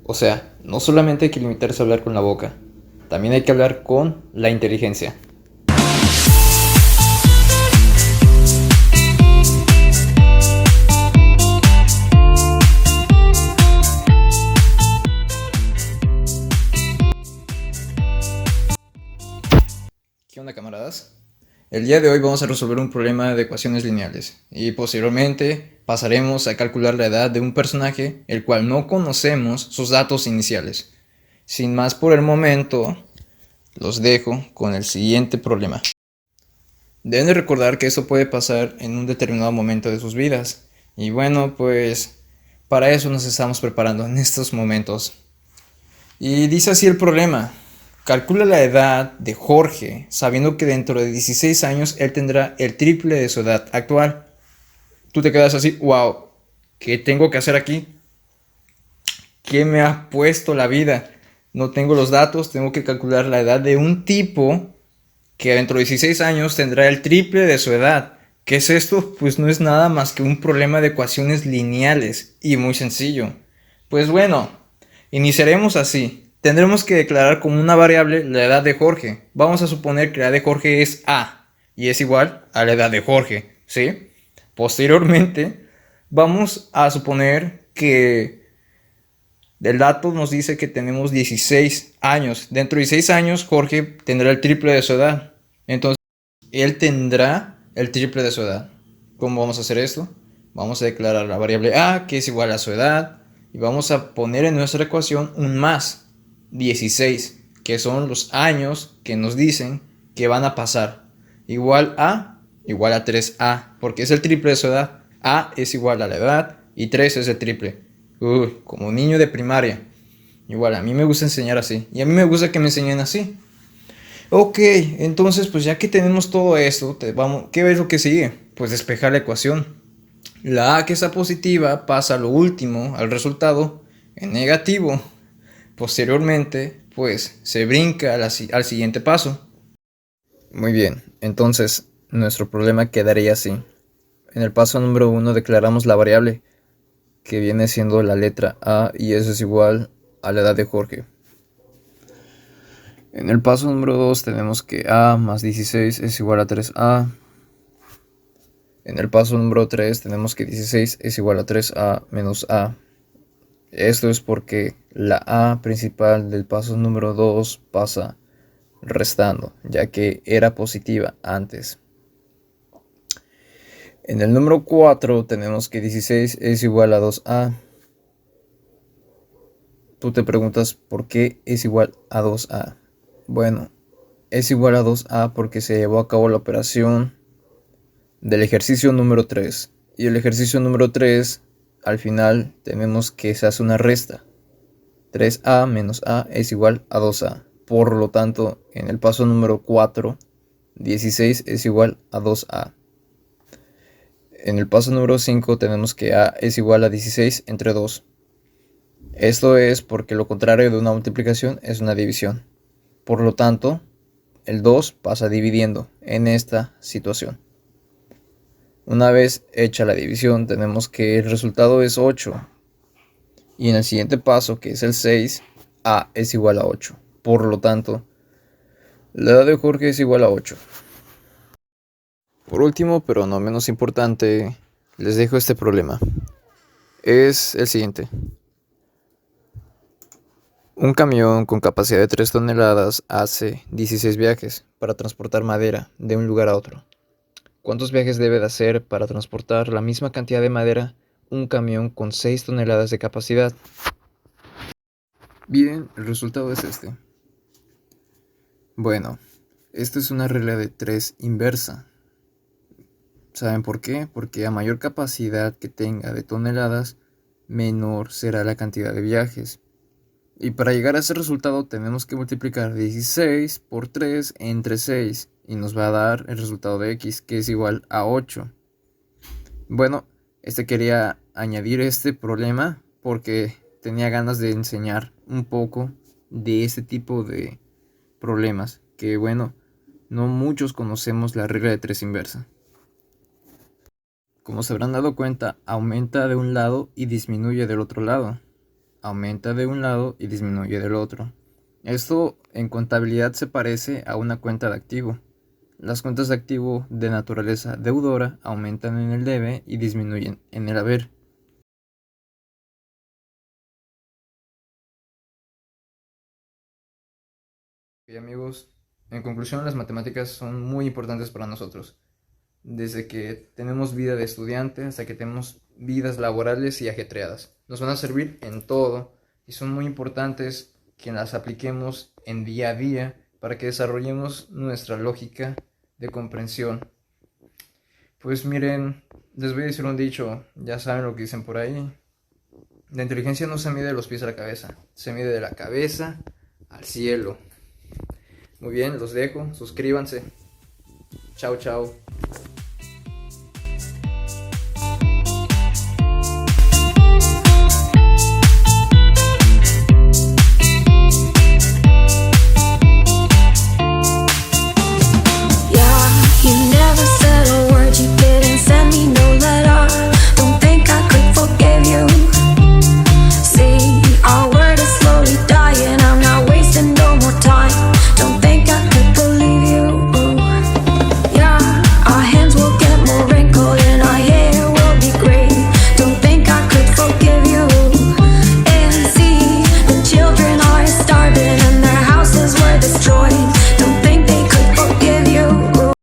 O sea, no solamente hay que limitarse a hablar con la boca, también hay que hablar con la inteligencia. ¿Qué onda, camaradas? El día de hoy vamos a resolver un problema de ecuaciones lineales y posteriormente pasaremos a calcular la edad de un personaje el cual no conocemos sus datos iniciales. Sin más por el momento, los dejo con el siguiente problema. Deben de recordar que eso puede pasar en un determinado momento de sus vidas. Y bueno, pues para eso nos estamos preparando en estos momentos. Y dice así el problema. Calcula la edad de Jorge, sabiendo que dentro de 16 años él tendrá el triple de su edad actual. Tú te quedas así, wow, ¿qué tengo que hacer aquí? ¿Qué me ha puesto la vida? No tengo los datos, tengo que calcular la edad de un tipo que dentro de 16 años tendrá el triple de su edad. ¿Qué es esto? Pues no es nada más que un problema de ecuaciones lineales y muy sencillo. Pues bueno, iniciaremos así. Tendremos que declarar como una variable la edad de Jorge. Vamos a suponer que la edad de Jorge es A y es igual a la edad de Jorge, ¿sí? Posteriormente, vamos a suponer que el dato nos dice que tenemos 16 años. Dentro de 16 años, Jorge tendrá el triple de su edad. Entonces, él tendrá el triple de su edad. ¿Cómo vamos a hacer esto? Vamos a declarar la variable A, que es igual a su edad, y vamos a poner en nuestra ecuación un más 16, que son los años que nos dicen que van a pasar. Igual a 3A, porque es el triple de su edad. A es igual a la edad y 3 es el triple. Como niño de primaria. Igual, a mí me gusta enseñar así. Y a mí me gusta que me enseñen así. Ok, entonces pues ya que tenemos todo esto, ¿qué es lo que sigue? Pues despejar la ecuación. La A que está positiva pasa a lo último, al resultado, en negativo. Posteriormente, pues se brinca al siguiente paso. Muy bien, entonces nuestro problema quedaría así. En el paso número 1 declaramos la variable, que viene siendo la letra A, y eso es igual a la edad de Jorge. En el paso número 2 tenemos que A más 16 es igual a 3A. En el paso número 3 tenemos que 16 es igual a 3A menos A. Esto es porque la A principal del paso número 2 pasa restando, ya que era positiva antes. En el número 4 tenemos que 16 es igual a 2A. Tú te preguntas por qué es igual a 2A. Bueno, es igual a 2A porque se llevó a cabo la operación del ejercicio número 3. Y el ejercicio número 3, al final tenemos que se hace una resta. 3A menos A es igual a 2A. Por lo tanto, en el paso número 4, 16 es igual a 2A. En el paso número 5 tenemos que A es igual a 16 entre 2. Esto es porque lo contrario de una multiplicación es una división. Por lo tanto, el 2 pasa dividiendo en esta situación. Una vez hecha la división, tenemos que el resultado es 8. Y en el siguiente paso, que es el 6, A es igual a 8. Por lo tanto, la edad de Jorge es igual a 8. Por último, pero no menos importante, les dejo este problema. Es el siguiente. Un camión con capacidad de 3 toneladas hace 16 viajes para transportar madera de un lugar a otro. ¿Cuántos viajes debe de hacer para transportar la misma cantidad de madera un camión con 6 toneladas de capacidad? Bien, el resultado es este. Bueno, esto es una regla de 3 inversa. ¿Saben por qué? Porque a mayor capacidad que tenga de toneladas, menor será la cantidad de viajes. Y para llegar a ese resultado tenemos que multiplicar 16 por 3 entre 6 y nos va a dar el resultado de x, que es igual a 8. Bueno, quería añadir este problema porque tenía ganas de enseñar un poco de este tipo de problemas, que bueno, no muchos conocemos la regla de 3 inversa. Como se habrán dado cuenta, aumenta de un lado y disminuye del otro lado. aumenta de un lado y disminuye del otro. Esto en contabilidad se parece a una cuenta de activo. Las cuentas de activo de naturaleza deudora aumentan en el debe y disminuyen en el haber. Y amigos, en conclusión, las matemáticas son muy importantes para nosotros. Desde que tenemos vida de estudiante hasta que tenemos vidas laborales y ajetreadas. Nos van a servir en todo y son muy importantes que las apliquemos en día a día para que desarrollemos nuestra lógica de comprensión. Pues miren, les voy a decir un dicho, ya saben lo que dicen por ahí. La inteligencia no se mide de los pies a la cabeza, se mide de la cabeza al cielo. Muy bien, los dejo, suscríbanse. Chao, chao.